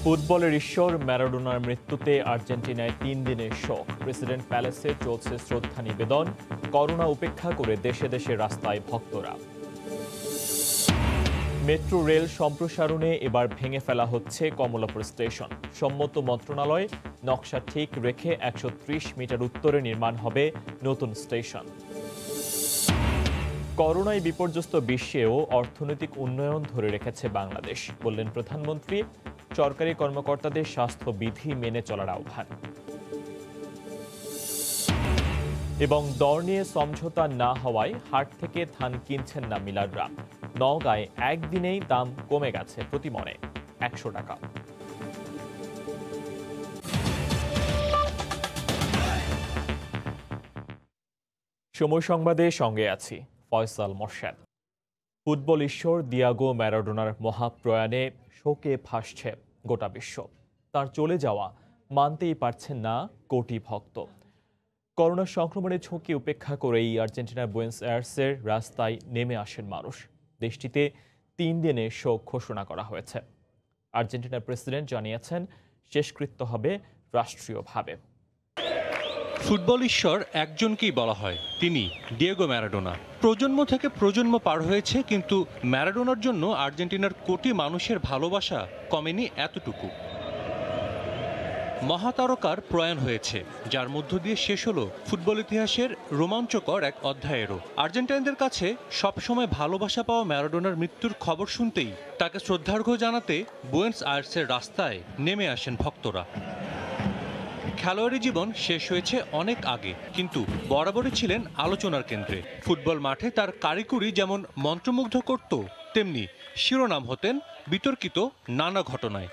ফুটবলের ঈশ্বর ম্যারাডোনার মৃত্যুতে আর্জেন্টিনায় ৩ দিনের শোক। প্রেসিডেন্ট প্যালেসে চলছে শ্রদ্ধা নিবেদন। করোনা উপেক্ষা করে দেশে দেশে রাস্তায় ভক্তরা। মেট্রো রেল সম্প্রসারণে এবার ভেঙে ফেলা হচ্ছে কমলাপুর স্টেশন। সম্মত মন্ত্রণালয় নকশা ঠিক রেখে ১৩০ মিটার উত্তরে নির্মাণ হবে নতুন স্টেশন। করোনায় বিপর্যস্ত বিশ্বেও অর্থনৈতিক উন্নয়ন ধরে রেখেছে বাংলাদেশ, বললেন প্রধানমন্ত্রী। সরকারি কর্মকর্তাদের স্বাস্থ্যবিধি মেনে চলার আহ্বান। এবং দর নিয়ে সমঝোতা না হওয়ায় হাট থেকে ধান কিনছেন না মিলাররা। নওগাঁয় একদিনেই দাম কমে গেছে প্রতি মণে ১০০ টাকা। সময় সংবাদে সঙ্গে আছি ফয়সাল মোর্শেদ। ফুটবল ঈশ্বর দিয়াগো ম্যারাডোনার মহাপ্রয়াণে শোকে ভাসছে গোটা বিশ্ব। তার চলে যাওয়া মানতেই পারছেন না কোটি ভক্ত। করোনা সংক্রমণের ঝুঁকি উপেক্ষা করেই আর্জেন্টিনার বুয়েনোস আয়ার্সের রাস্তায় নেমে আসেন মানুষ। দেশটিতে ৩ দিনের শোক ঘোষণা করা হয়েছে। আর্জেন্টিনার প্রেসিডেন্ট জানিয়েছেন শেষকৃত্য হবে রাষ্ট্রীয়ভাবে। ফুটবল ঈশ্বর একজনকেই বলা হয়, তিনি ডিয়েগো ম্যারাডোনা। প্রজন্ম থেকে প্রজন্ম পার হয়েছে, কিন্তু ম্যারাডোনার জন্য আর্জেন্টিনার কোটি মানুষের ভালোবাসা কমেনি এতটুকু। মহাতারকার প্রয়াণ হয়েছে, যার মধ্য দিয়ে শেষ হলো ফুটবল ইতিহাসের রোমাঞ্চকর এক অধ্যায়েরও। আর্জেন্টাইনদের কাছে সবসময় ভালোবাসা পাওয়া ম্যারাডোনার মৃত্যুর খবর শুনতেই তাকে শ্রদ্ধার্ঘ্য জানাতে বুয়েনোস আয়ার্সের রাস্তায় নেমে আসেন ভক্তরা। খেলোয়াড়ি জীবন শেষ হয়েছে অনেক আগে, কিন্তু বরাবরই ছিলেন আলোচনার কেন্দ্রে। ফুটবল মাঠে তার কারিকুরি যেমন মন্ত্রমুগ্ধ করত, তেমনি শিরোনাম হতেন বিতর্কিত নানা ঘটনায়।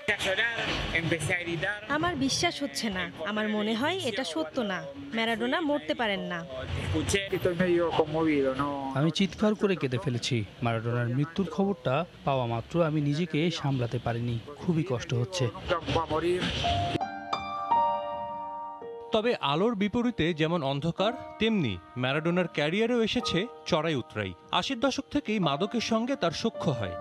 আমার বিশ্বাস হচ্ছে না, আমার মনে হয় এটা সত্য না, ম্যারাডোনা মরতে পারেন না। আমি চিৎকার করে কেঁদে ফেলেছি। ম্যারাডোনার মৃত্যুর খবরটা পাওয়া মাত্র আমি নিজেকে সামলাতে পারিনি, খুবই কষ্ট হচ্ছে। তবে আলোর বিপরীতে যেমন অন্ধকার, তেমনি ম্যারাডোনার ক্যারিয়ারেও এসেছে চড়াই উতরাই। ৮০ দশক থেকেই মাদকের সঙ্গে তার সখ্য হয়।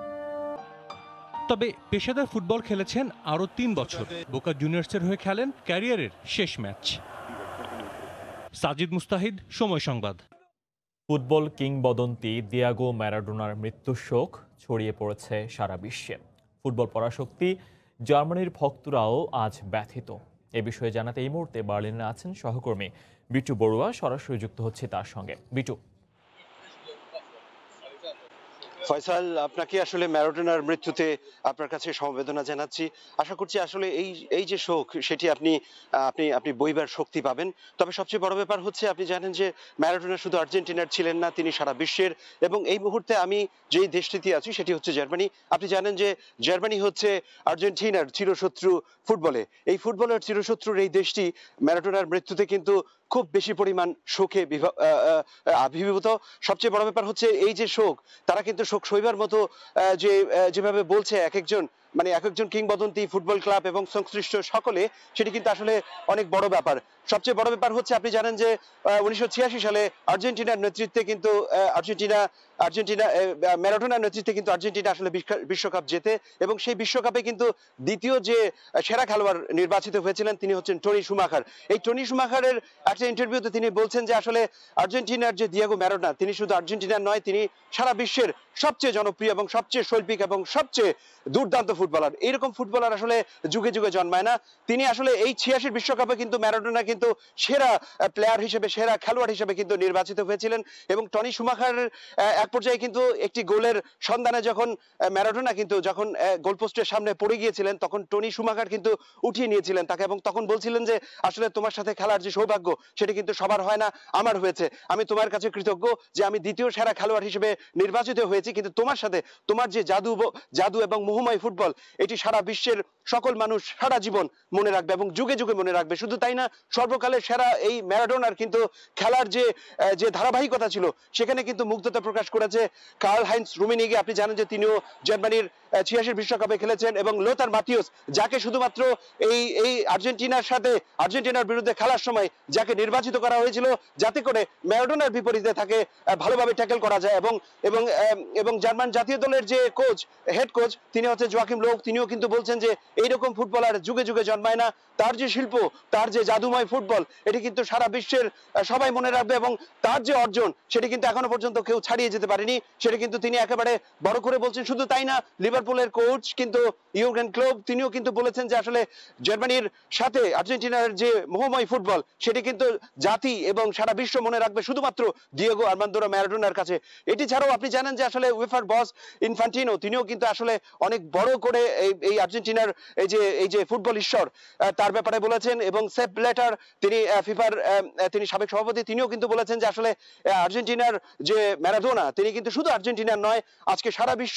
তবে পেশাদার ফুটবল খেলেছেন আরও ৩ বছর। বোকা জুনিয়র্সের হয়ে খেলেন ক্যারিয়ারের শেষ ম্যাচ। সাজিদ মুস্তাহিদ, সময় সংবাদ। ফুটবল কিংবদন্তি দিয়াগো ম্যারাডোনার মৃত্যুর শোক ছড়িয়ে পড়েছে সারা বিশ্বে। ফুটবল পরাশক্তি জার্মানির ভক্তরাও আজ ব্যথিত। এ বিষয়ে জানাতে এই মুহূর্তে বার্লিনে আছেন সহকর্মী বিটু বড়ুয়া। সরাসরি যুক্ত হচ্ছে তার সঙ্গে। বিটু। ফয়সাল, আপনাকে আসলে ম্যারাডোনার মৃত্যুতে আপনার কাছে সমবেদনা জানাচ্ছি। আশা করছি আসলে এই যে শোক, সেটি আপনি আপনি আপনি বইবার শক্তি পাবেন। তবে সবচেয়ে বড় ব্যাপার হচ্ছে, আপনি জানেন যে ম্যারাডোনা শুধু আর্জেন্টিনার ছিলেন না, তিনি সারা বিশ্বের। এবং এই মুহূর্তে আমি যেই দেশটিতে আছি সেটি হচ্ছে জার্মানি। আপনি জানেন যে জার্মানি হচ্ছে আর্জেন্টিনার চিরশত্রু ফুটবলে। এই ফুটবলের চিরশত্রুর এই দেশটি ম্যারাডোনার মৃত্যুতে কিন্তু খুব বেশি পরিমাণ শোকে আবির্ভূত। সবচেয়ে বড় ব্যাপার হচ্ছে এই যে শোক, তারা কিন্তু শোক সইবার মতো যেভাবে বলছে এক একজন কিংবদন্তি ফুটবল ক্লাব এবং সংশ্লিষ্ট সকলে, সেটি কিন্তু আসলে অনেক বড় ব্যাপার। সবচেয়ে বড় ব্যাপার হচ্ছে, আপনি জানেন যে 1986 সালে আর্জেন্টিনার নেতৃত্বে কিন্তু ম্যারাডোনার নেতৃত্বে কিন্তু আর্জেন্টিনা আসলে বিশ্বকাপ জেতে, এবং সেই বিশ্বকাপে কিন্তু দ্বিতীয় যে সেরা খেলোয়াড় নির্বাচিত হয়েছিলেন তিনি হচ্ছেন টনি শুমাখার। এই টনি শুমাখারের একটা ইন্টারভিউতে তিনি বলছেন যে আসলে আর্জেন্টিনার যে দিয়েগো ম্যারাডোনা, তিনি শুধু আর্জেন্টিনার নয়, তিনি সারা বিশ্বের সবচেয়ে জনপ্রিয় এবং সবচেয়ে শৈল্পিক এবং সবচেয়ে দুর্দান্ত ফুটবলার। এইরকম ফুটবলার আসলে যুগে যুগে জন্মায় না। তিনি আসলে এই 86 বিশ্বকাপে কিন্তু ম্যারাডোনা কিন্তু সেরা প্লেয়ার হিসেবে, সেরা খেলোয়াড় হিসেবে কিন্তু নির্বাচিত হয়েছিলেন। এবং টনি শুমাখারের এক পর্যায়ে কিন্তু একটি গোলের সন্ধানে যখন ম্যারাডোনা কিন্তু যখন গোলপোস্টের সামনে পড়ে গিয়েছিলেন, তখন টনি শুমাখার কিন্তু উঠিয়ে নিয়েছিলেন তাকে, এবং তখন বলছিলেন যে আসলে তোমার সাথে খেলার যে সৌভাগ্য, সেটি কিন্তু সবার হয় না, আমার হয়েছে। আমি তোমার কাছে কৃতজ্ঞ যে আমি দ্বিতীয় সেরা খেলোয়াড় হিসেবে নির্বাচিত হয়েছি, কিন্তু তোমার সাথে তোমার যে জাদু এবং মোহময় ফুটবল, এটি সারা বিশ্বের সকল মানুষ সারা জীবন মনে রাখবে এবং যুগে যুগে মনে রাখবে। শুধু তাই না, সর্বকালের সেরা এই ম্যারাডোনার কিন্তু খেলার যে ধারাবাহিকতা ছিল, সেখানে কিন্তু মুগ্ধতা প্রকাশ করেছে কার্ল হাইন্স রুমেনিগে। আপনি জানেন যে তিনিও জার্মানির '86 বিশ্বকাপে খেলেছেন, এবং লোথার মাতিউস যাকে শুধুমাত্র এই আর্জেন্টিনার বিরুদ্ধে খেলার সময় যাকে নির্বাচিত করা হয়েছিল যাতে করে ম্যারাডোনার বিপরীতে তাকে ভালোভাবে ট্যাকেল করা যায়, এবং জার্মান জাতীয় দলের যে হেড কোচ তিনি হচ্ছে জোয়াকিম লোভ, তিনিও কিন্তু বলছেন যে এইরকম ফুটবলার যুগে যুগে জন্মায় না, তার যে শিল্প, তার যে জাদুময় ফুটবল, এটি কিন্তু সারা বিশ্বের সবাই মনে রাখবে, এবং তার যে অর্জন সেটি কিন্তু এখনো পর্যন্ত কেউ ছাড়িয়ে যেতে পারেনি, সেটা কিন্তু তিনি একেবারে বড় করে বলছেন। শুধু তাই না, লিভারপুলের কোচ কিন্তু ইউর্গেন ক্লোপ তিনিও কিন্তু বলেছেন যে আসলে জার্মানির সাথে আর্জেন্টিনার যে মোহময় ফুটবল সেটি কিন্তু জাতি এবং সারা বিশ্ব মনে রাখবে শুধুমাত্র ডিয়েগো আর্মান্দো ম্যারাডোনার কাছে। এটি ছাড়াও আপনি জানেন যে আসলে উয়েফার বস ইনফান্টিনো তিনিও কিন্তু আসলে অনেক বড় করে এই আর্জেন্টিনার এই যে ফুটবল ঈশ্বর তার ব্যাপারে বলেছেন, এবং সেপ ব্ল্যাটার তিনি ফিফার তিনি সাবেক সভাপতি, তিনিও কিন্তু বলেছেন যে আসলে আর্জেন্টিনার যে ম্যারাডোনা তিনি কিন্তু শুধু আর্জেন্টিনার নয়, আজকে সারা বিশ্ব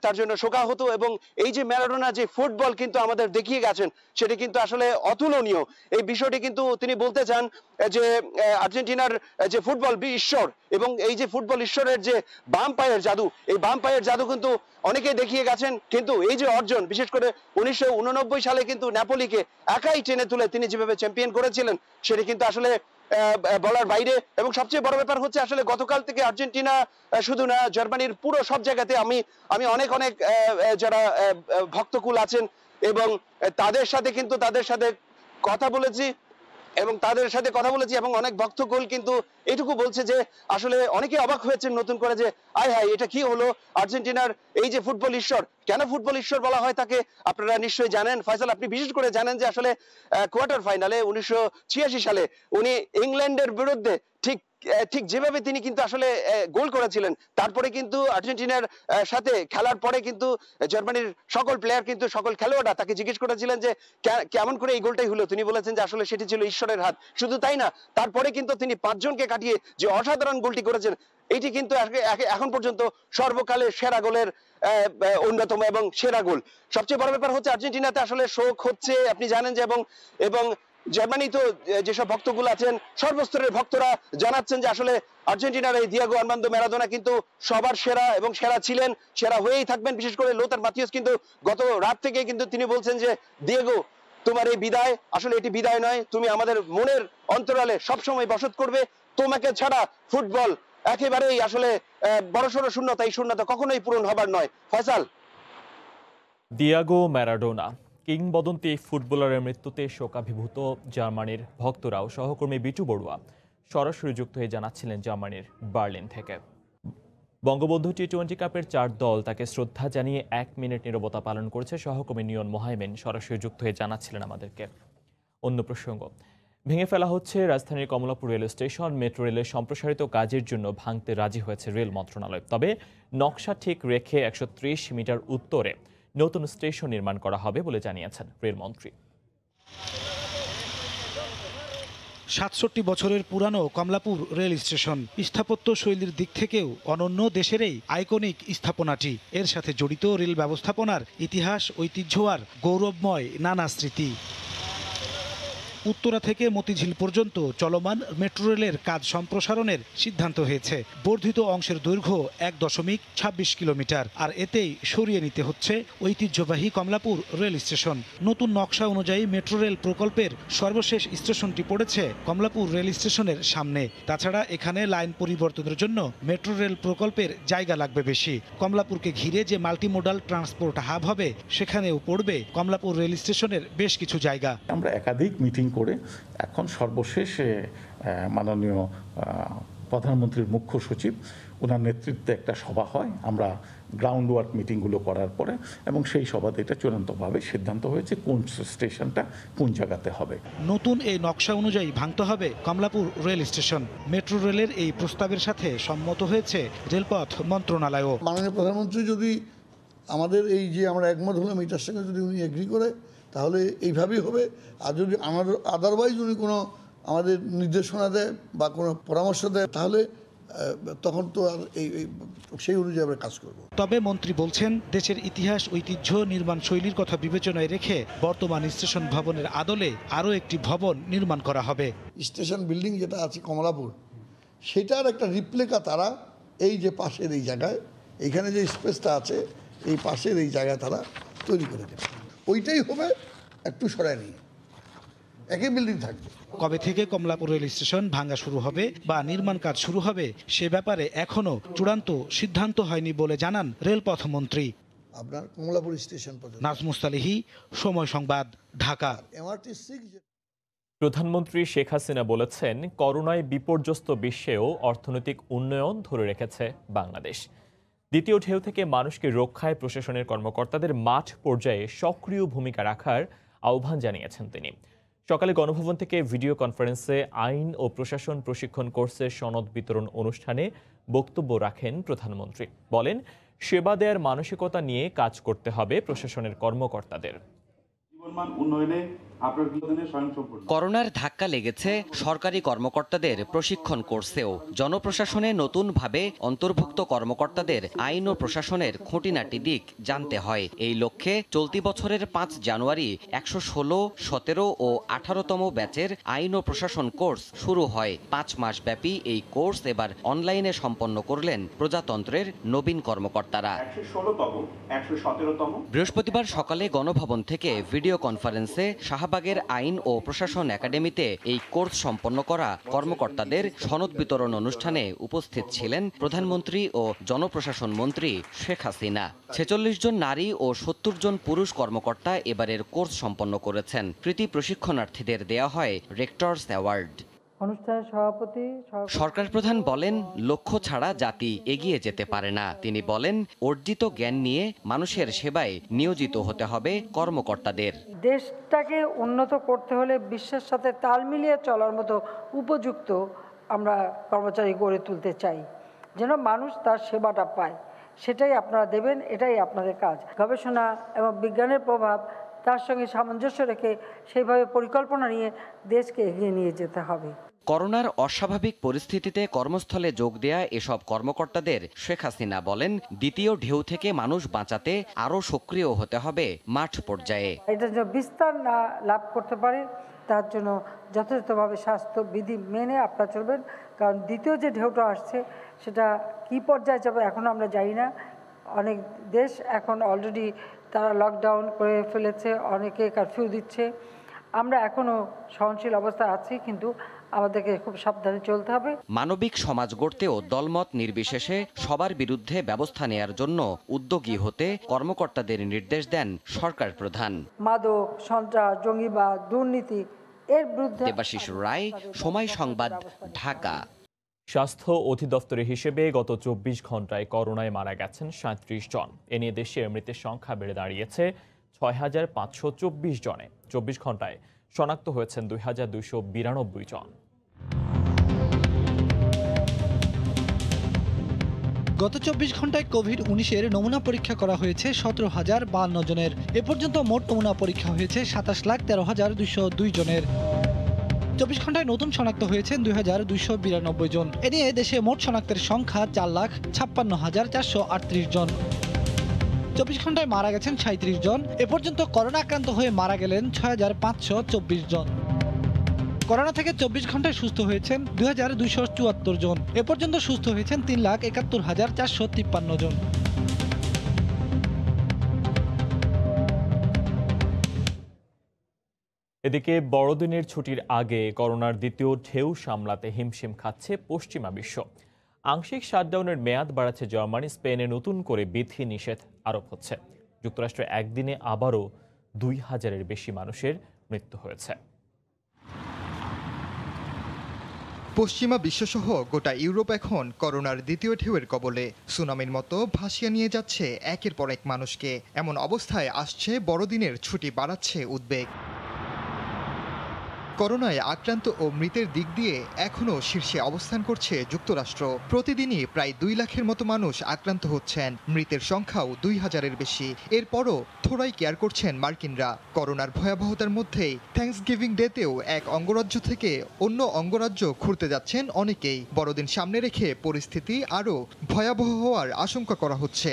তার জন্য শোকাহত, এবং এই যে ম্যারাডোনা যে ফুটবল কিন্তু আমাদের দেখিয়ে গেছেন সেটি কিন্তু আসলে অতুলনীয়। এই বিষয়টি কিন্তু তিনি বলতে চান যে আর্জেন্টিনার যে ফুটবল ঈশ্বর, এবং এই যে ফুটবল ঈশ্বরের যে বাম পায়ের জাদু, এই বাম পায়ের জাদু কিন্তু অনেকেই দেখিয়ে গেছেন, কিন্তু এই যে অর্জন বিশেষ করে 1989 সালে কিন্তু নেপোলিকে একাই টেনে তুলে তিনি যেভাবে চ্যাম্পিয়ন করেছিলেন সেটি কিন্তু আসলে বলার বাইরে। এবং সবচেয়ে বড় ব্যাপার হচ্ছে আসলে গতকাল থেকে আর্জেন্টিনা শুধু না, জার্মানির পুরো সব জায়গাতে আমি অনেক যারা ভক্তকুল আছেন এবং তাদের সাথে কথা বলেছি এবং অনেক ভক্তকুল কিন্তু এটুকু বলছে যে আসলে অনেকে অবাক হয়েছেন নতুন করে যে আয় হায় এটা কি হলো, আর্জেন্টিনার এই যে ফুটবল ঈশ্বর, কেন ফুটবল ঈশ্বর বলা হয় তাকে আপনারা নিশ্চয়ই জানেন। ফয়সাল, আপনি বিশেষ করে জানেন যে আসলে কোয়ার্টার ফাইনালে 1986 সালে উনি ইংল্যান্ডের বিরুদ্ধে ঠিক যেভাবে তিনি কিন্তু আসলে গোল করেছিলেন, তারপরে কিন্তু আর্জেন্টিনার সাথে খেলার পরে কিন্তু জার্মানির সকল প্লেয়ার কিন্তু সকল খেলোয়াড়রা তাকে জিজ্ঞেস করেছিলেন যে কেমন করে এই গোলটাই হলো, তিনি বলেছেন যে আসলে সেটি ছিল ঈশ্বরের হাত। শুধু তাই না, তারপরে কিন্তু তিনি 5 জনকে কাটিয়ে যে অসাধারণ গোলটি করেছেন, এটি কিন্তু এখন পর্যন্ত সর্বকালের সেরা গোলের অন্যতম এবং সেরা গোল। সবচেয়ে বড় ব্যাপার হচ্ছে আর্জেন্টিনাতে আসলে শোক হচ্ছে, আপনি জানেন যে এবং জার্মানি তো যেসব ভক্তগুলো আছেন সর্বস্তরের ভক্তরা জানাচ্ছেন যে আসলে আর্জেন্টিনার এই ডিয়েগো আর্মান্দো ম্যারাডোনা কিন্তু সবার সেরা এবং সেরা ছিলেন, সেরা হয়েই থাকবেন। বিশেষ করে লোথার মাতিউস কিন্তু গত রাত থেকে কিন্তু তিনি বলছেন যে ডিয়েগো তোমার এই বিদায় আসলে এটি বিদায় নয়, তুমি আমাদের মনের অন্তরালে সবসময় বসত করবে, তোমাকে ছাড়া ফুটবল একেবারেই আসলে বড়সড় শূন্যতা, এই শূন্যতা কখনোই পূরণ হবার নয়। ফয়সাল। ডিয়েগো ম্যারাডোনা কিংবদন্তি ফুটবলারের মৃত্যুতে শোকাভিভূত জার্মানির ভক্তরাও। সহকর্মী বিটু বড়ুয়া সরাসরি যুক্ত হয়ে জানাচ্ছিলেন জার্মানির বার্লিন থেকে। বঙ্গবন্ধু টি-20 কাপের 4 দল তাকে শ্রদ্ধা জানিয়ে 1 মিনিট নীরবতা পালন করেছে। সহকর্মী নিয়ন মোহাইমেন সরাসরি যুক্ত হয়ে জানাচ্ছিলেন আমাদেরকে। অন্য প্রসঙ্গ, ভেঙে ফেলা হচ্ছে রাজধানীর কমলাপুর রেল স্টেশন। মেট্রো রেলের সম্প্রসারিত কাজের জন্য ভাঙতে রাজি হয়েছে রেল মন্ত্রণালয়, তবে নকশা ঠিক রেখে 130 মিটার উত্তরে নতুন স্টেশন নির্মাণ করা হবে বলে জানিয়েছেন রেলমন্ত্রী। ৬৭ বছরের পুরানো কমলাপুর রেল স্টেশন স্থাপত্য শৈলীর দিক থেকেও অনন্য দেশের এই আইকনিক স্থাপনাটি। এর সাথে জড়িত রেল ব্যবস্থাপনার ইতিহাস, ঐতিহ্য আর গৌরবময় নানা স্মৃতি। উত্তরা থেকে মতিঝিল পর্যন্ত চলমান মেট্রো রেলের কাজ সম্প্রসারণের সিদ্ধান্ত হয়েছে। বর্ধিত অংশের দৈর্ঘ্য 1.26 কিলোমিটার, আর এতেই সরিয়ে নিতে হচ্ছে ঐতিহ্যবাহী কমলাপুর রেল স্টেশন। নতুন নকশা অনুযায়ী মেট্রো রেল প্রকল্পের সর্বশেষ স্টেশনটি পড়েছে কমলাপুর রেল স্টেশনের সামনে। তাছাড়া এখানে লাইন পরিবর্তনের জন্য মেট্রো রেল প্রকল্পের জায়গা লাগবে বেশি। কমলাপুরকে ঘিরে যে মাল্টিমোডাল ট্রান্সপোর্ট হাব হবে সেখানেও পড়বে কমলাপুর রেল স্টেশনের বেশ কিছু জায়গা। আমরা একাধিক মিটিং করে এখন সর্বশেষে মাননীয় প্রধানমন্ত্রীর মুখ্য সচিব ওনার নেতৃত্বে একটা সভা হয়। আমরা গ্রাউন্ড ওয়ার্ক মিটিংগুলো করার পরে এবং সেই সভাতে এটা চূড়ান্তভাবে সিদ্ধান্ত হয়েছে কোন স্টেশনটা কোন জায়গাতে হবে। নতুন এই নকশা অনুযায়ী ভাঙতে হবে কমলাপুর রেল স্টেশন। মেট্রো রেলের এই প্রস্তাবের সাথে সম্মত হয়েছে রেলপথ মন্ত্রণালয়ও। মাননীয় প্রধানমন্ত্রী যদি আমাদের এই যে আমরা একমত হলাম এটার সঙ্গে যদি উনি এগ্রি করে তাহলে এইভাবেই হবে। আর যদি আমাদের আদারওয়াইজ উনি কোনো আমাদের নির্দেশনা দেয় বা কোনো পরামর্শ দেয় তাহলে তখন তো আর সেই অনুযায়ী আমরা কাজ করব। তবে মন্ত্রী বলছেন, দেশের ইতিহাস, ঐতিহ্য, নির্মাণ শৈলীর কথা বিবেচনায় রেখে বর্তমান স্টেশন ভবনের আদলে আরও একটি ভবন নির্মাণ করা হবে। স্টেশন বিল্ডিং যেটা আছে কমলাপুর, সেটার একটা রিপ্লিকা তারা এই যে পাশের এই জায়গায় এইখানে যে স্পেসটা আছে এই পাশের এই জায়গা তারা তৈরি করে দেবে। ওইটাই হবে একটু সরাই নিয়ে, একই বিল্ডিং থাকবে। কবে থেকে কমলাপুর রেল স্টেশন ভাঙা শুরু হবে বা নির্মাণ কাজ শুরু হবে সে ব্যাপারে এখনো চূড়ান্ত সিদ্ধান্ত হয়নি বলে জানান রেলপথমন্ত্রী। আপনার কমলাপুর স্টেশন পর্যন্ত। নাজমুস তালিহি, সময় সংবাদ, ঢাকা। MRT 6 প্রধানমন্ত্রী শেখ হাসিনা বলেছেন, করোনায় বিপর্যস্ত বিশ্বেও অর্থনৈতিক উন্নয়ন ধরে রেখেছে বাংলাদেশ। দ্বিতীয় ঢেউ থেকে মানুষকে রক্ষায় প্রশাসনের কর্মকর্তাদের মাঠ পর্যায়ে সক্রিয় ভূমিকা রাখার আহ্বান জানিয়েছেন তিনি। সকালে গণভবন থেকে ভিডিও কনফারেন্সে আইন ও প্রশাসন প্রশিক্ষণ কোর্সের সনদ বিতরণ অনুষ্ঠানে বক্তব্য রাখেন প্রধানমন্ত্রী। বলেন, সেবা দেওয়ার মানসিকতা নিয়ে কাজ করতে হবে প্রশাসনের কর্মকর্তাদের। করোনার ধাক্কা লেগেছে সরকারি কর্মকর্তাদের প্রশিক্ষণ কোর্সেও। জনপ্রশাসনে নতুনভাবে অন্তর্ভুক্ত কর্মকর্তাদের আইন ও প্রশাসনের খুঁটিনাটি দিক জানতে হয়। এই লক্ষ্যে চলতি বছরের 5 জানুয়ারি 116, 17 ও 18তম ব্যাচের আইন ও প্রশাসন কোর্স শুরু হয়। 5 মাস ব্যাপী এই কোর্স এবার অনলাইনে সম্পন্ন করলেন প্রজাতন্ত্রের নবীন কর্মকর্তারা। বৃহস্পতিবার সকালে গণভবন থেকে ভিডিও কনফারেন্সে শাহবাগের আইন ও প্রশাসন একাডেমিতে এই কোর্স সম্পন্ন করা কর্মকর্তাদের সনদ বিতরণ অনুষ্ঠানে উপস্থিত ছিলেন প্রধানমন্ত্রী ও জনপ্রশাসন মন্ত্রী শেখ হাসিনা। 46 জন নারী ও 70 জন পুরুষ কর্মকর্তা এবারের কোর্স সম্পন্ন করেছেন। কৃতি প্রশিক্ষণার্থীদের দেয়া হয় রেক্টরস অ্যাওয়ার্ড। অনুষ্ঠানের সভাপতি সরকার প্রধান বলেন, লক্ষ্য ছাড়া জাতি এগিয়ে যেতে পারে না। তিনি বলেন, অর্জিত জ্ঞান নিয়ে মানুষের সেবায় নিয়োজিত হতে হবে কর্মকর্তাদের। দেশটাকে উন্নত করতে হলে বিশ্বের সাথে তাল মিলিয়ে চলার মতো উপযুক্ত আমরা কর্মচারী গড়ে তুলতে চাই, যেন মানুষ তার সেবাটা পায়। সেটাই আপনারা দেবেন, এটাই আপনাদের কাজ। গবেষণা এবং বিজ্ঞানের প্রভাব তার সঙ্গে সামঞ্জস্য রেখে সেইভাবে পরিকল্পনা নিয়ে দেশকে এগিয়ে নিয়ে যেতে হবে। করোনার অস্বাভাবিক পরিস্থিতিতে কর্মস্থলে যোগ দেয়া এসব কর্মকর্তাদের শেখ হাসিনা বলেন, দ্বিতীয় ঢেউ থেকে মানুষ বাঁচাতে আরও সক্রিয় হতে হবে মাঠ পর্যায়ে। এটা যেন বিস্তার না লাভ করতে পারে তার জন্য যথাযথভাবে স্বাস্থ্য বিধি মেনে আপনারা চলবেন। কারণ দ্বিতীয় যে ঢেউটা আসছে সেটা কী পর্যায়ে যাবে এখনও আমরা জানি না। অনেক দেশ এখন অলরেডি তারা লকডাউন করে ফেলেছে, অনেকে কারফিউ দিচ্ছে। আমরা এখনও সহনশীল অবস্থায় আছি, কিন্তু আমাদেরকে খুব সাবধানে চলতে হবে। মানবিক সমাজ গড়তেও দলমত নির্বিশেষে সবার বিরুদ্ধে ব্যবস্থা নেয়ার জন্য উদ্যোগী হতে কর্মকর্তাদের নির্দেশ দেন সরকার প্রধান। মাদক, সন্ত্রাস, জঙ্গিবাদ, দুর্নীতি এর বিরুদ্ধে। দেবাশিস রায়, সময় সংবাদ, ঢাকা। স্বাস্থ্য অধিদপ্তরের হিসেবে গত 24 ঘন্টায় করোনায় মারা গেছেন 37 জন। এ নিয়ে দেশে মৃতের সংখ্যা বেড়ে দাঁড়িয়েছে 6524 জনে। 24 ঘন্টায় শনাক্ত হয়েছেন 2292 জন। গত 24 ঘন্টায় কোভিড-19-এর নমুনা পরীক্ষা করা হয়েছে 17,052 জনের। এ পর্যন্ত মোট নমুনা পরীক্ষা হয়েছে 27,13,202 জনের। 24 ঘন্টায় নতুন শনাক্ত হয়েছেন 2,292 জন। এ নিয়ে দেশে মোট শনাক্তের সংখ্যা 4,56,438 জন। 24 ঘন্টায় মারা গেছেন 37 জন। এ পর্যন্ত করোনা আক্রান্ত হয়ে মারা গেলেন 6,524 জন। করোনা থেকে 24 ঘন্টায় সুস্থ হয়েছেন 2,274 জন। এ পর্যন্ত সুস্থ হয়েছেন 3,71,453 জন। এদিকে বড়দিনের ছুটির আগে করোনার দ্বিতীয় ঢেউ সামলাতে হিমশিম খাচ্ছে পশ্চিমা বিশ্ব। আংশিক শাটডাউনের মেয়াদ বাড়াচ্ছে জার্মানি। স্পেনে নতুন করে বিধি নিষেধ আরোপ হচ্ছে। যুক্তরাষ্ট্রে একদিনে আবারও 2000-এর বেশি মানুষের মৃত্যু হয়েছে। পশ্চিমা বিশ্বসহ গোটা ইউরোপ এখন করোনার দ্বিতীয় ঢেউয়ের কবলে। সুনামির মতো ভাসিয়ে নিয়ে যাচ্ছে একের পর এক মানুষকে। এমন অবস্থায় আসছে বড়দিনের ছুটি, বাড়াচ্ছে উদ্বেগ। করোনায় আক্রান্ত ও মৃতের দিক দিয়ে এখনও শীর্ষে অবস্থান করছে যুক্তরাষ্ট্র। প্রতিদিনই প্রায় 2 লাখের মতো মানুষ আক্রান্ত হচ্ছেন, মৃতের সংখ্যাও 2000-এর বেশি। এরপরও থোড়াই কেয়ার করছেন মার্কিনরা। করোনার ভয়াবহতার মধ্যেই থ্যাঙ্কসগিভিং ডেতেও এক অঙ্গরাজ্য থেকে অন্য অঙ্গরাজ্য ঘুরতে যাচ্ছেন অনেকেই। বড়দিন সামনে রেখে পরিস্থিতি আরও ভয়াবহ হওয়ার আশঙ্কা করা হচ্ছে।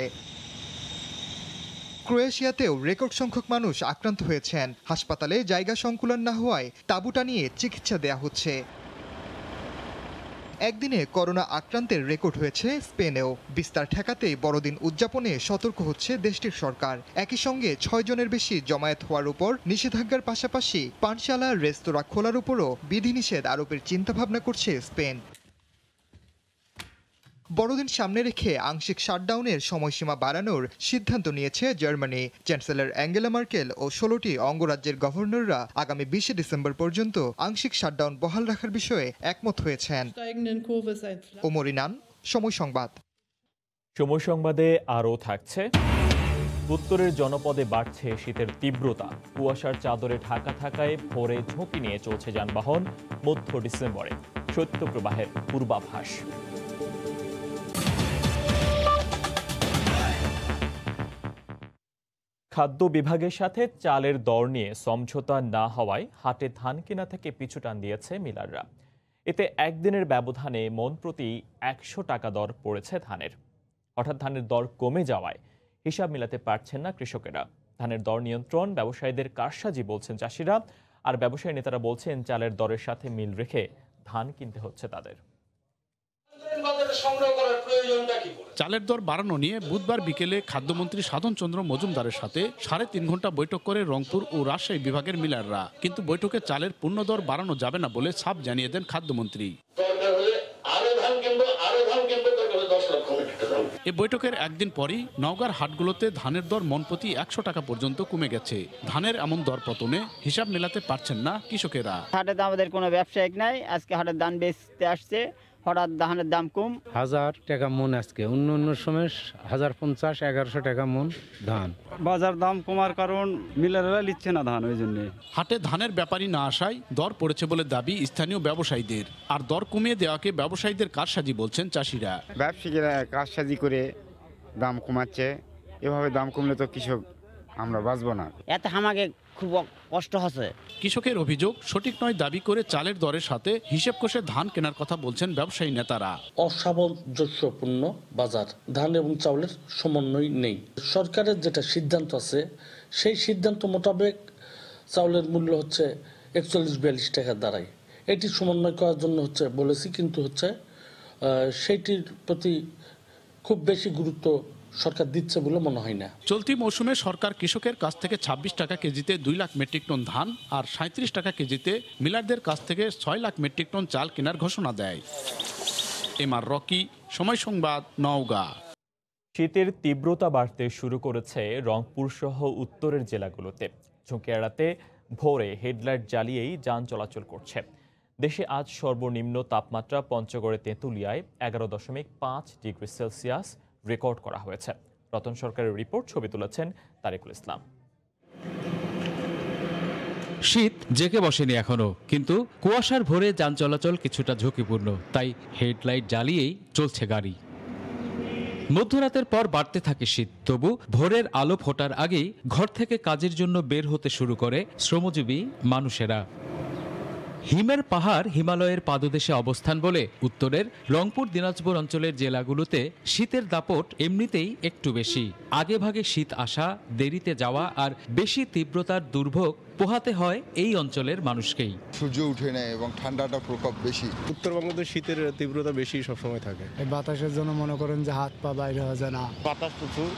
ক্রোয়েশিয়াতেও রেকর্ড সংখ্যক মানুষ আক্রান্ত হয়েছেন। হাসপাতালে জায়গা সংকুলন না হওয়ায় তাঁবু টানিয়ে চিকিৎসা দেয়া হচ্ছে। একদিনে করোনা আক্রান্তের রেকর্ড হয়েছে স্পেনেও। বিস্তার ঠেকাতেই বড়দিন উদযাপনে সতর্ক হচ্ছে দেশটির সরকার। একই সঙ্গে 6 জনের বেশি জমায়েত হওয়ার উপর নিষেধাজ্ঞার পাশাপাশি পানশালা, রেস্তোরাঁ খোলার উপরও বিধিনিষেধ আরোপের চিন্তাভাবনা করছে স্পেন। বড়দিন সামনে রেখে আংশিক শাটডাউনের সময়সীমা বাড়ানোর সিদ্ধান্ত নিয়েছে জার্মানি। চ্যান্সেলর অ্যাঙ্গেলা মার্কেল ও 16টি অঙ্গরাজ্যের গভর্নররা আগামী 20 ডিসেম্বর পর্যন্ত আংশিক শাটডাউন বহাল রাখার বিষয়ে একমত হয়েছেন। ওমর ইনান, সময় সংবাদ। সময় সংবাদে আরও থাকছে, উত্তরের জনপদে বাড়ছে শীতের তীব্রতা। কুয়াশার চাদরে ঢাকা থাকায় ভোরে ঝুঁকি নিয়ে চলছে যানবাহন। মধ্য ডিসেম্বরে শৈত্যপ্রবাহের পূর্বাভাস। খাদ্য বিভাগের সাথে চালের দর নিয়ে সমঝোতা না হওয়ায় হাটে ধান কেনা থেকে পিছু টান দিয়েছে মিলাররা। এতে একদিনের ব্যবধানে মন প্রতি 100 টাকা দর পড়েছে ধানের। হঠাৎ ধানের দর কমে যাওয়ায় হিসাব মেলাতে পারছেন না কৃষকেরা। ধানের দর নিয়ন্ত্রণ ব্যবসায়ীদের কারসাজি বলছেন চাষিরা, আর ব্যবসায়ী নেতারা বলছেন চালের দরের সাথে মিল রেখে ধান কিনতে হচ্ছে তাদের। চালের দর বাড়ানো নিয়ে বুধবার বিকেলে খাদ্যমন্ত্রী সাধন চন্দ্র মজুমদারের সাথে 3.5 ঘন্টা বৈঠক করে রংপুর ও রাজশাহী বিভাগের মিলাররা। কিন্তু বৈঠকে চালের পূর্ণ দর বাড়ানো যাবে না বলে ছাপ জানিয়ে দেন খাদ্যমন্ত্রী। এ বৈঠকের একদিন পরই নওগাঁর হাটগুলোতে ধানের দর মন প্রতি 100 টাকা পর্যন্ত কমে গেছে। ধানের এমন দর পতনে হিসাব মেলাতে পারছেন না কৃষকেরা। হাটে আমাদের কোনো ব্যবসায়িক নাই, আজকে হাটের ধান বেচতে আসছে, হঠাৎ ধানের দাম কম। 1000 টাকা মন আজকে, অন্য সময় 1050, 1100 টাকা মন ধান। বাজার দাম কমার কারণ মিলাররা নিচ্ছে না ধান, ওই জন্য হাটে ধানের ব্যাপারী না আসায় দর পড়েছে বলে দাবি স্থানীয় ব্যবসায়ীদের। আর দর কমিয়ে দেওয়াকে ব্যবসায়ীদের কারসাজি বলছেন চাষিরা। ব্যবসায়ীরা কারসাজি করে দাম কমাচ্ছে, এভাবে দাম কমলে তো কৃষক আমরা বাঁচবো না। এতে আমাকে খুব কষ্ট হচ্ছে। কৃষকের অভিযোগ সঠিক নয় দাবি করে চালের দরের সাথে হিসেব কষে ধান কেনার কথা বলছেন ব্যবসায়ী নেতারা। অসামঞ্জস্যপূর্ণ বাজার, ধান এবং চাউলের সমন্বয় নেই। সরকারের যেটা সিদ্ধান্ত আছে সেই সিদ্ধান্ত মোতাবেক চাউলের মূল্য হচ্ছে 41-42 টাকা দাঁড়ায়। এটি সমন্বয় করার জন্য হচ্ছে বলেছি, কিন্তু হচ্ছে সেইটির প্রতি খুব বেশি গুরুত্ব সরকার দিচ্ছে বলে মনে হয় না। চলতি মৌসুমে সরকার কৃষকের কাছ থেকে 26 টাকা কেজিতে 2 লাখ মেট্রিক টন ধান আর 37 টাকা কেজিতে মিলারদের কাছ থেকে 6 লাখ মেট্রিক টন চাল কেনার ঘোষণা দেয়। এমআর রকি, সময় সংবাদ, নওগাঁ। শীতের তীব্রতা বাড়তে শুরু করেছে রংপুর সহ উত্তরের জেলাগুলোতে। ঝুঁকি এড়াতে ভোরে হেডলাইট জ্বালিয়েই যান চলাচল করছে। দেশে আজ সর্বনিম্ন তাপমাত্রা পঞ্চগড়ে তেঁতুলিয়ায় 11.5 ডিগ্রি সেলসিয়াস রেকর্ড করা হয়েছে। রতন সরকারের রিপোর্ট, ছবি তুলেছেন তারিকুল ইসলাম। শীত জেকে বসেনি এখনো, কিন্তু কুয়াশার ভোরে যান চলাচল কিছুটা ঝুঁকিপূর্ণ, তাই হেডলাইট জ্বালিয়েই চলছে গাড়ি। মধ্যরাতের পর বাড়তে থাকে শীত, তবু ভোরের আলো ফোটার আগেই ঘর থেকে কাজের জন্য বের হতে শুরু করে শ্রমজীবী মানুষেরা। হিমের পাহাড় হিমালয়ের পাদদেশে অবস্থান বলে উত্তরের রংপুর, দিনাজপুর অঞ্চলের জেলাগুলোতে শীতের দাপট এমনিতেই একটু বেশি। আগে ভাগে শীত আসা, দেরিতে যাওয়া আর বেশি তীব্রতার দুর্ভোগ পোহাতে হয় এই অঞ্চলের মানুষকেই। সূর্য উঠে নেয় এবং ঠান্ডাটা প্রকোপ বেশি। উত্তরবঙ্গে তো শীতের তীব্রতা বেশি সবসময় থাকে। এই বাতাসের জন্য মনে করেন যে হাত পা বাইরে হয়ে যায় না, বাতাস প্রচুর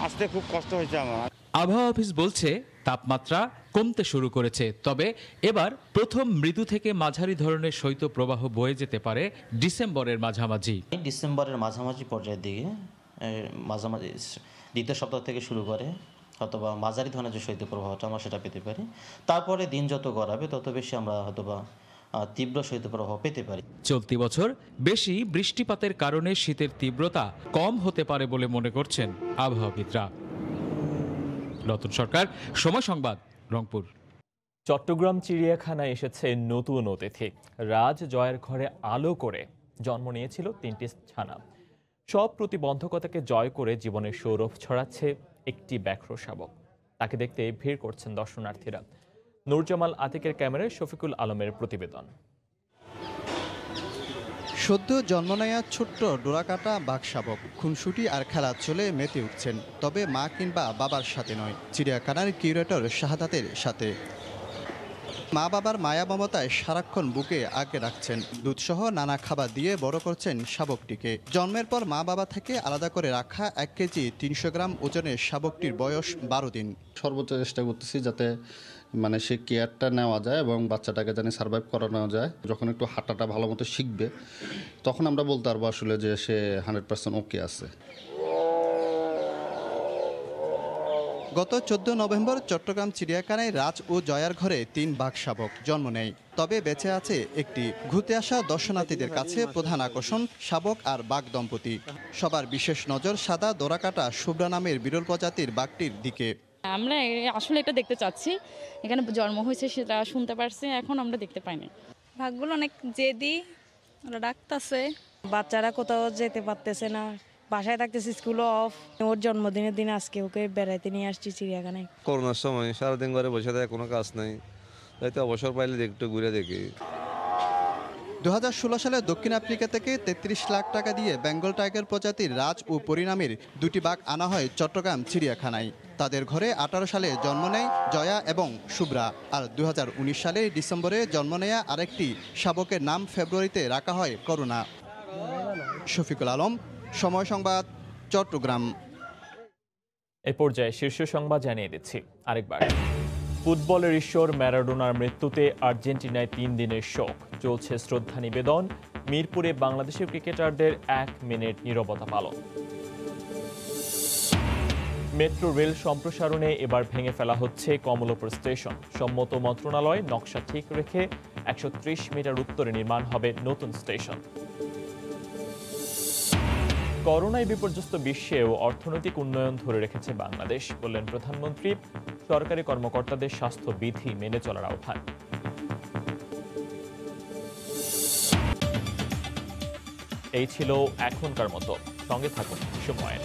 আসতে খুব কষ্ট হয়েছে আমার। আবহাওয়া অফিস বলছে তাপমাত্রা কমতে শুরু করেছে, তবে এবার প্রথম মৃদু থেকে মাঝারি ধরনের শৈত্যপ্রবাহ বয়ে যেতে পারে ডিসেম্বরের মাঝামাঝি। ডিসেম্বরের মাঝামাঝি পর্যায়ের দিকে, মাঝামাঝি দ্বিতীয় সপ্তাহ থেকে শুরু করে অথবা মাঝারি ধরনের যে শৈত্যপ্রবাহটা আমরা সেটা পেতে পারি। তারপরে দিন যত গড়াবে তত বেশি আমরা হয়তোবা তীব্র শৈত্যপ্রবাহ পেতে পারি। চলতি বছর বেশি বৃষ্টিপাতের কারণে শীতের তীব্রতা কম হতে পারে বলে মনে করছেন আবহাওয়াবিদরা। রতন সরকার, সময় সংবাদ, রংপুর। চট্টগ্রাম চিড়িয়াখানায় এসেছে নতুন অতিথি। রাজ জয়ের ঘরে আলো করে জন্ম নিয়েছিল 3টি ছানা। সব প্রতিবন্ধকতাকে জয় করে জীবনের সৌরভ ছড়াচ্ছে একটি ব্যাঘ্র শাবক। তাকে দেখতে ভিড় করছেন দর্শনার্থীরা। নূরজামাল আতিকের ক্যামেরায় শফিকুল আলমের প্রতিবেদন। সদ্য জন্ম নেয়া ছোট্ট ডোরাকাটা বাঘশাবক খুনসুটি আর খেলা চলে মেতে উঠছেন, তবে মা কিংবা বাবার সাথে নয়, চিড়িয়াখানার কিউরেটর শাহাদাতের সাথে। মা বাবার মায়া মমতায় সারাক্ষণ বুকে আগলে রাখছেন। দুধসহ নানা খাবার দিয়ে বড় করছেন শাবকটিকে। জন্মের পর মা বাবা থেকে আলাদা করে রাখা 1 কেজি 300 গ্রাম ওজনের শাবকটির বয়স 12 দিন। সর্বোচ্চ চেষ্টা করতেছি যাতে মানে সে কেয়ারটা নেওয়া যায় এবং বাচ্চাটাকে জানি সার্ভাইভ করানো যায়। যখন একটু হাঁটাটা ভালো মতো শিখবে তখন আমরা বলতে পারবো আসলে যে সে 100% ওকে আছে। গত 14 নভেম্বর চট্টগ্রাম চিড়িয়াখানায় রাজ ও জয়ার ঘরে 3 বাঘ শাবক জন্ম নেয়। তবে বেঁচে আছে একটি। ঘুরতে আসা দর্শনার্থীদের কাছে প্রধান আকর্ষণ শাবক আর বাঘ দম্পতি। সবার বিশেষ নজর সাদা দোরাকাটা শুভ্রা নামের বিরল প্রজাতির বাঘটির দিকে। আমরা আসলে এটা দেখতে চাচ্ছি, এখানে জন্ম হয়েছে সেটা শুনতে পারছি, এখন আমরা দেখতে পাইনি। ভাগগুলো অনেক জেদি, ওরা ডাকতেছে। বাচ্চারা কোথাও যেতে পারতেছে না, বাসায় থাকতেছে, স্কুল অফ। ওর জন্মদিনের দিন আজকে ওকে বেড়াইতে নিয়ে আসছি চিড়িয়াখানায়। করোনার সময় সারাদিন ঘরে বসে থাকে, কোনো কাজ নাই, তাইতে অবসর পাইলে একটু ঘুরে দেখি। 2016 সালে দক্ষিণ আফ্রিকা থেকে 33 লাখ টাকা দিয়ে বেঙ্গল টাইগার প্রজাতির রাজ ও পরিণামের 2টি বাঘ আনা হয় চট্টগ্রাম চিড়িয়াখানায়। তাদের ঘরে 18 সালে জন্ম নেয় জয়া এবং শুভ্রা। আর 2019 সালে ডিসেম্বরে জন্ম নেয়া আরেকটি শাবকের নাম ফেব্রুয়ারিতে রাখা হয় করুণা। শফিকুল আলম, সময় সংবাদ, চট্টগ্রাম। এ পর্যায়ে শীর্ষ সংবাদ জানিয়ে দিচ্ছি আরেকবার। ফুটবলের ঈশ্বর ম্যারাডোনার মৃত্যুতে আর্জেন্টিনায় 3 দিনের শোক। চলছে শ্রদ্ধা নিবেদন। মিরপুরে বাংলাদেশের ক্রিকেটারদের 1 মিনিট নীরবতা পালন। মেট্রো রেল সম্প্রসারণে এবার ভেঙে ফেলা হচ্ছে কমলাপুর স্টেশন। সম্মত মন্ত্রণালয় নকশা ঠিক রেখে 130 মিটার উত্তরে নির্মাণ হবে নতুন স্টেশন। করোনায় বিপর্যস্ত বিশ্বেও অর্থনৈতিক উন্নয়ন ধরে রেখেছে বাংলাদেশ, বললেন প্রধানমন্ত্রী। সরকারি কর্মকর্তাদের স্বাস্থ্যবিধি মেনে চলার আহ্বান। এই ছিল এখনকার মতো। সঙ্গে থাকুন সময়।